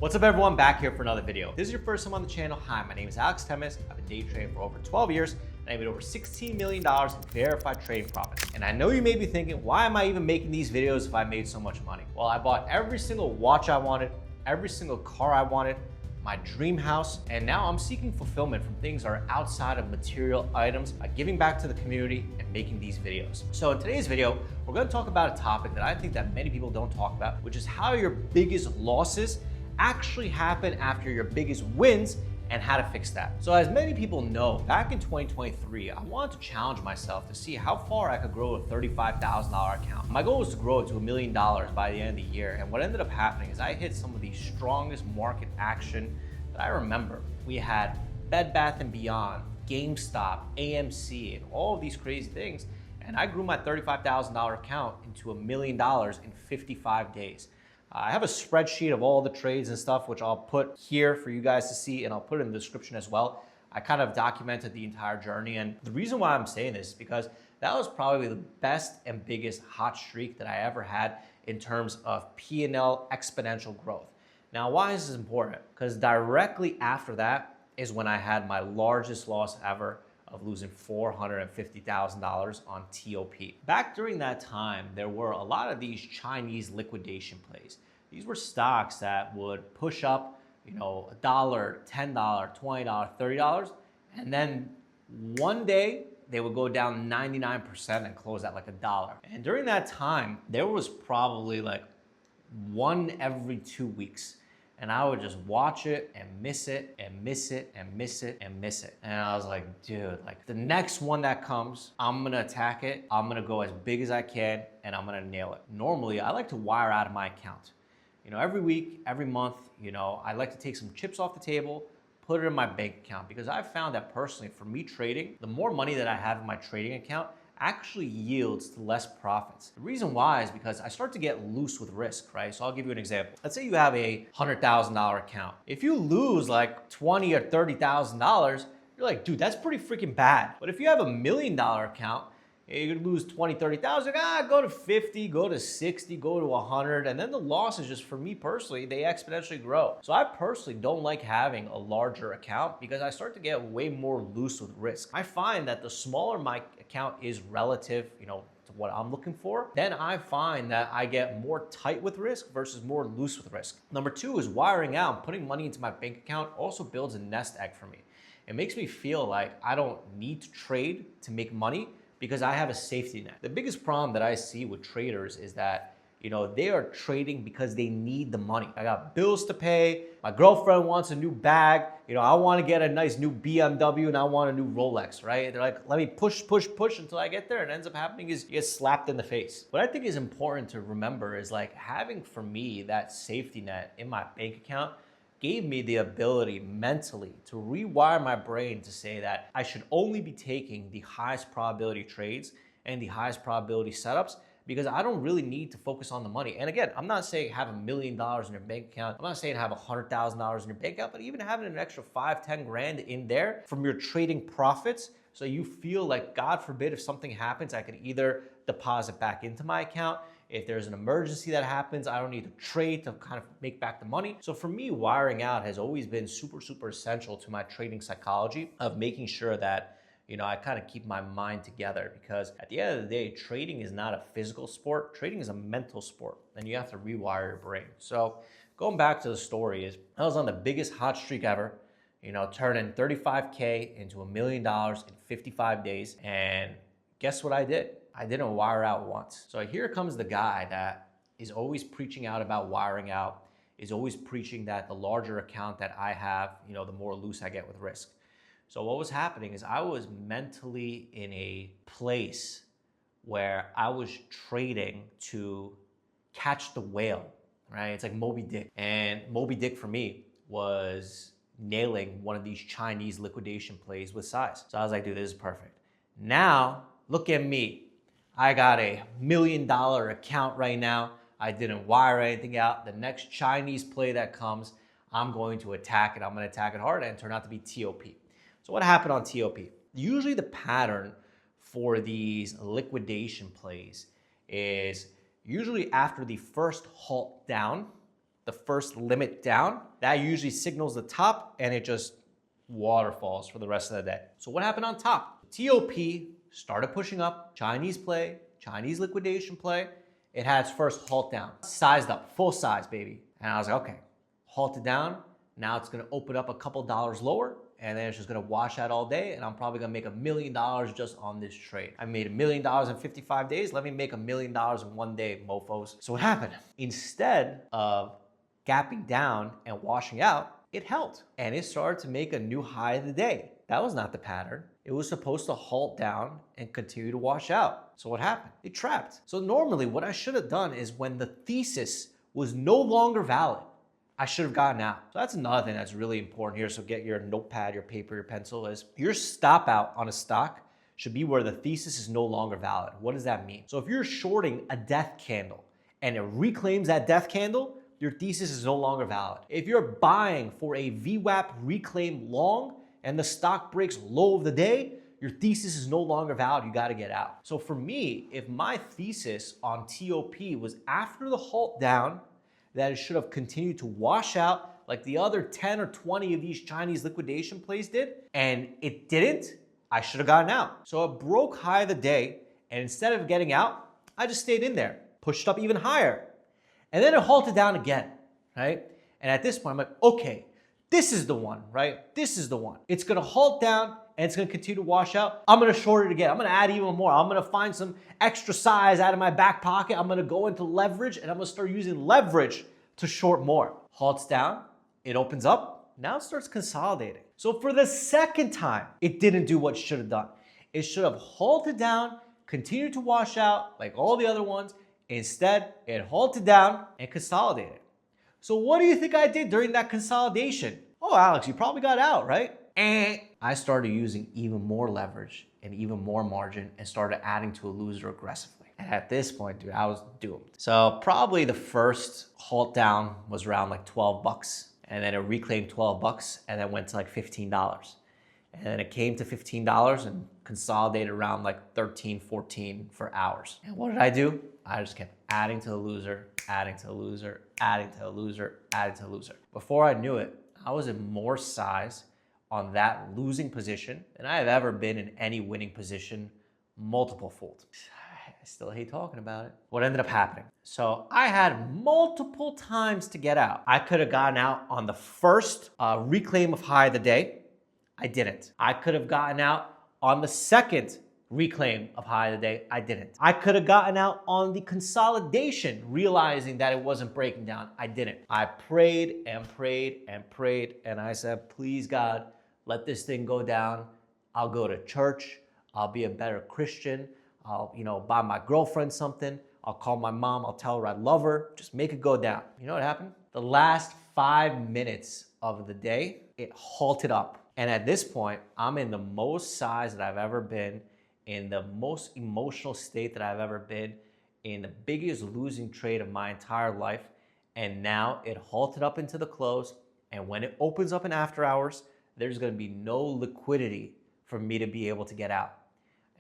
What's up everyone, back here for another video. If this is your first time on the channel, hi, my name is Temiz. I've been day trading for over 12 years and I made over $16 million in verified trading profits. And I know you may be thinking, why am I even making these videos if I made so much money? Well, I bought every single watch I wanted, every single car I wanted, my dream house, and now I'm seeking fulfillment from things that are outside of material items by giving back to the community and making these videos. So in today's video, we're gonna talk about a topic that I think that many people don't talk about, which is how your biggest losses actually happen after your biggest wins and how to fix that. So as many people know, back in 2023, I wanted to challenge myself to see how far I could grow a $35,000 account. My goal was to grow it to $1 million by the end of the year. And what ended up happening is I hit some of the strongest market action that I remember. We had Bed Bath & Beyond, GameStop, AMC, and all of these crazy things. And I grew my $35,000 account into $1 million in 55 days. I have a spreadsheet of all the trades and stuff, which I'll put here for you guys to see, and I'll put it in the description as well. I kind of documented the entire journey, and the reason why I'm saying this is because that was probably the best and biggest hot streak that I ever had in terms of P&L exponential growth. Now, why is this important? Because directly after that is when I had my largest loss ever of losing $450,000 on TOP. Back during that time, there were a lot of these Chinese liquidation plays. These were stocks that would push up, $1, $10, $20, $30, and then one day they would go down 99% and close at like $1. And during that time, there was probably like one every 2 weeks. And I would just watch it and miss it and miss it and miss it and miss it. And I was like, dude, like the next one that comes, I'm gonna attack it. I'm gonna go as big as I can and I'm gonna nail it. Normally, I like to wire out of my account. Every week, every month, I like to take some chips off the table, put it in my bank account, because I've found that personally for me trading, the more money that I have in my trading account actually yields to less profits. The reason why is because I start to get loose with risk, right? So I'll give you an example. Let's say you have a $100,000 account. If you lose like $20,000 or $30,000, you're like, dude, that's pretty freaking bad. But if you have $1 million account, you could lose 20, 30,000, go to 50, go to 60, go to 100. And then the losses, just for me personally, they exponentially grow. So I personally don't like having a larger account because I start to get way more loose with risk. I find that the smaller my account is relative, to what I'm looking for, then I find that I get more tight with risk versus more loose with risk. Number two is wiring out and putting money into my bank account also builds a nest egg for me. It makes me feel like I don't need to trade to make money, because I have a safety net. The biggest problem that I see with traders is that, they are trading because they need the money. I got bills to pay, my girlfriend wants a new bag, I wanna get a nice new BMW and I want a new Rolex, right? They're like, let me push until I get there, and ends up happening is you get slapped in the face. What I think is important to remember is like having, for me, that safety net in my bank account gave me the ability mentally to rewire my brain to say that I should only be taking the highest probability trades and the highest probability setups, because I don't really need to focus on the money. And again, I'm not saying have $1 million in your bank account. I'm not saying have $100,000 in your bank account, but even having an extra 5, 10 grand in there from your trading profits, so you feel like, God forbid, if something happens, I could either deposit back into my account. If there's an emergency that happens, I don't need to trade to kind of make back the money. So for me, wiring out has always been super, super essential to my trading psychology of making sure that, I kind of keep my mind together, because at the end of the day, trading is not a physical sport. Trading is a mental sport, and you have to rewire your brain. So going back to the story is I was on the biggest hot streak ever, turning 35K into $1 million in 55 days. And guess what I did? I didn't wire out once. So here comes the guy that is always preaching out about wiring out, is always preaching that the larger account that I have, the more loose I get with risk. So what was happening is I was mentally in a place where I was trading to catch the whale, right? It's like Moby Dick. And Moby Dick for me was nailing one of these Chinese liquidation plays with size. So I was like, dude, this is perfect. Now, look at me. I got a $1 million account right now. I didn't wire anything out. The next Chinese play that comes, I'm going to attack it. I'm going to attack it hard, and it turned out to be TOP. So what happened on TOP? Usually the pattern for these liquidation plays is usually after the first halt down, the first limit down, that usually signals the top and it just waterfalls for the rest of the day. So what happened on top? TOP started pushing up, Chinese play, Chinese liquidation play. It had its first halt down, sized up, full size, baby. And I was like, okay, halted down. Now it's gonna open up a couple dollars lower, and then it's just gonna wash out all day, and I'm probably gonna make $1 million just on this trade. I made $1 million in 55 days. Let me make $1 million in one day, mofos. So what happened? Instead of gapping down and washing out, it held, and it started to make a new high of the day. That was not the pattern. It was supposed to halt down and continue to wash out. So what happened? It trapped. So normally what I should have done is when the thesis was no longer valid, I should have gotten out. So that's another thing that's really important here. So get your notepad, your paper, your pencil, is your stop out on a stock should be where the thesis is no longer valid. What does that mean? So if you're shorting a death candle and it reclaims that death candle, your thesis is no longer valid. If you're buying for a VWAP reclaim long and the stock breaks low of the day, your thesis is no longer valid. You got to get out. So for me, if my thesis on TOP was after the halt down, that it should have continued to wash out like the other 10 or 20 of these Chinese liquidation plays did, and it didn't, I should have gotten out. So it broke high of the day, and instead of getting out, I just stayed in there, pushed up even higher. And then it halted down again, right? And at this point, I'm like, okay, this is the one, right? This is the one. It's gonna halt down and it's gonna continue to wash out. I'm gonna short it again. I'm gonna add even more. I'm gonna find some extra size out of my back pocket. I'm gonna go into leverage and I'm gonna start using leverage to short more. Halts down, it opens up, now it starts consolidating. So for the second time, it didn't do what it should have done. It should have halted down, continued to wash out like all the other ones. Instead, it halted down and consolidated. So what do you think I did during that consolidation? Oh, Alex, you probably got out, right? And I started using even more leverage and even more margin and started adding to a loser aggressively. And at this point, dude, I was doomed. So probably the first halt down was around like 12 bucks. And then it reclaimed 12 bucks and then went to like $15. And then it came to $15 and consolidated around like 13, 14 for hours. And what did I do? I just kept adding to the loser, adding to the loser, adding to the loser, adding to the loser. Before I knew it, I was in more size on that losing position than I have ever been in any winning position, multiple fold. I still hate talking about it. What ended up happening? So I had multiple times to get out. I could have gotten out on the first reclaim of high of the day. I didn't. I could have gotten out on the second reclaim of high of the day. I didn't. I could have gotten out on the consolidation, realizing that it wasn't breaking down. I didn't. I prayed and prayed and prayed, and I said, please God, let this thing go down. I'll go to church. I'll be a better Christian. I'll, buy my girlfriend something. I'll call my mom. I'll tell her I love her. Just make it go down. You know what happened? The last 5 minutes of the day, it halted up. And at this point, I'm in the most size that I've ever been, in the most emotional state that I've ever been, in the biggest losing trade of my entire life. And now it halted up into the close. And when it opens up in after hours, there's gonna be no liquidity for me to be able to get out.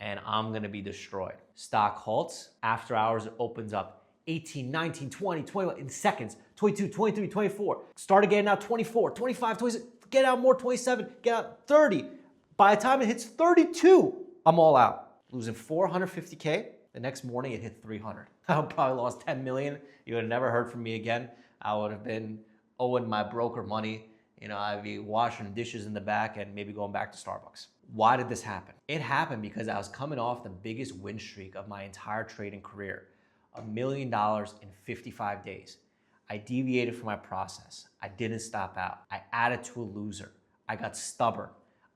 And I'm gonna be destroyed. Stock halts, after hours it opens up 18, 19, 20, 21 in seconds, 22, 23, 24. Started getting out 24, 25, 26, get out more, 27, get out 30. By the time it hits 32, I'm all out. Losing 450K. The next morning it hit 300. I probably lost 10 million. You would have never heard from me again. I would have been owing my broker money. I'd be washing dishes in the back and maybe going back to Starbucks. Why did this happen? It happened because I was coming off the biggest win streak of my entire trading career, $1 million in 55 days. I deviated from my process. I didn't stop out. I added to a loser. I got stubborn.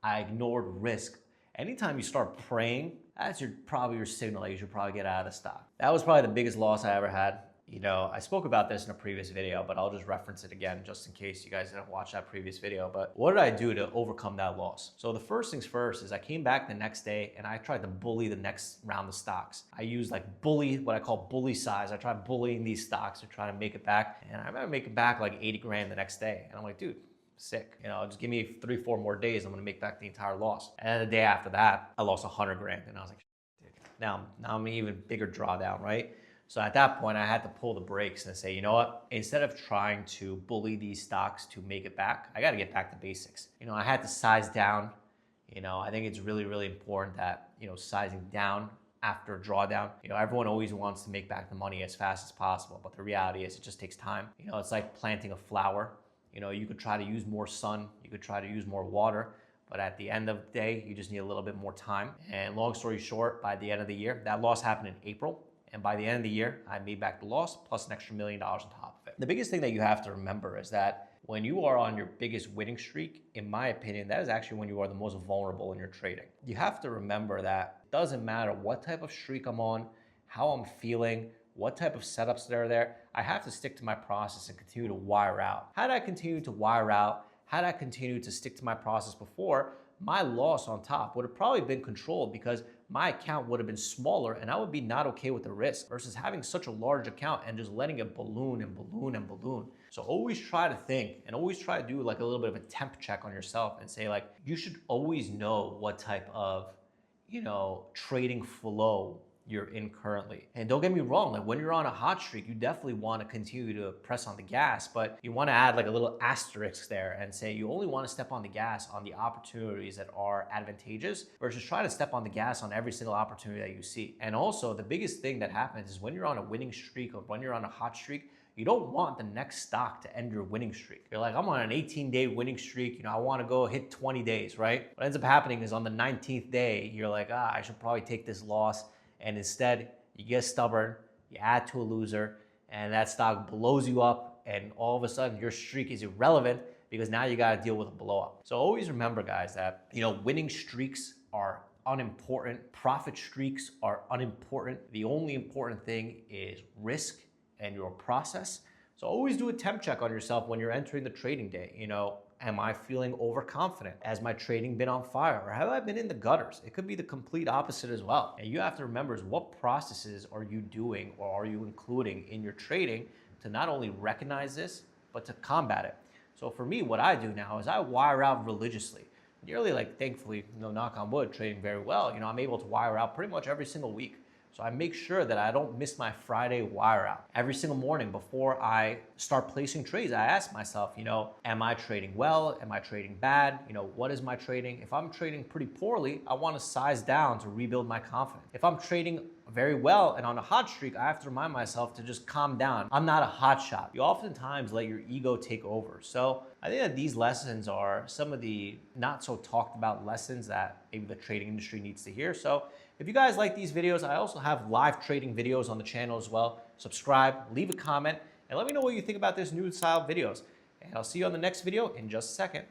I ignored risk. Anytime you start praying, that's probably your signal that you should probably get out of the stock. That was probably the biggest loss I ever had. I spoke about this in a previous video, but I'll just reference it again just in case you guys didn't watch that previous video. But what did I do to overcome that loss? So the first things first is I came back the next day and I tried to bully the next round of stocks. I used what I call bully size. I tried bullying these stocks to try to make it back. And I remember making back like 80 grand the next day. And I'm like, dude, sick. Just give me 3-4 more days. I'm gonna make back the entire loss. And the day after that, I lost 100 grand. And I was like, dude. Now I'm an even bigger drawdown, right? So at that point, I had to pull the brakes and say, you know what? Instead of trying to bully these stocks to make it back, I got to get back to basics. I had to size down. I think it's really, really important that, sizing down after drawdown. Everyone always wants to make back the money as fast as possible, but the reality is it just takes time. It's like planting a flower. You could try to use more sun, you could try to use more water, but at the end of the day, you just need a little bit more time. And long story short, by the end of the year, that loss happened in April. And by the end of the year, I made back the loss plus an extra $1 million on top of it. The biggest thing that you have to remember is that when you are on your biggest winning streak, in my opinion, that is actually when you are the most vulnerable in your trading. You have to remember that it doesn't matter what type of streak I'm on, how I'm feeling, what type of setups that are there, I have to stick to my process and continue to wire out. Had I continued to wire out, had I continued to stick to my process before, my loss on top would have probably been controlled because my account would have been smaller and I would be not okay with the risk versus having such a large account and just letting it balloon and balloon and balloon. So always try to think and always try to do like a little bit of a temp check on yourself and say like, you should always know what type of, trading flow you're in currently. And don't get me wrong, like when you're on a hot streak, you definitely want to continue to press on the gas, but you want to add like a little asterisk there and say you only want to step on the gas on the opportunities that are advantageous versus try to step on the gas on every single opportunity that you see. And also the biggest thing that happens is when you're on a winning streak or when you're on a hot streak, you don't want the next stock to end your winning streak. You're like, I'm on an 18-day winning streak. I want to go hit 20 days, right? What ends up happening is on the 19th day, you're like, I should probably take this loss. And instead, you get stubborn, you add to a loser, and that stock blows you up, and all of a sudden, your streak is irrelevant because now you got to deal with a blow up. So always remember, guys, that winning streaks are unimportant. Profit streaks are unimportant. The only important thing is risk and your process. So always do a temp check on yourself when you're entering the trading day. Am I feeling overconfident? Has my trading been on fire? Or have I been in the gutters? It could be the complete opposite as well. And you have to remember is what processes are you doing or are you including in your trading to not only recognize this, but to combat it. So for me, what I do now is I wire out religiously. Nearly thankfully, knock on wood, trading very well. I'm able to wire out pretty much every single week. So I make sure that I don't miss my Friday wire out. Every single morning before I start placing trades, I ask myself, am I trading well? Am I trading bad? What is my trading? If I'm trading pretty poorly, I want to size down to rebuild my confidence. If I'm trading very well and on a hot streak, I have to remind myself to just calm down. I'm not a hot shot. You oftentimes let your ego take over. So I think that these lessons are some of the not so talked about lessons that maybe the trading industry needs to hear. So if you guys like these videos, I also have live trading videos on the channel as well. Subscribe, leave a comment, and let me know what you think about this new style videos. And I'll see you on the next video in just a second.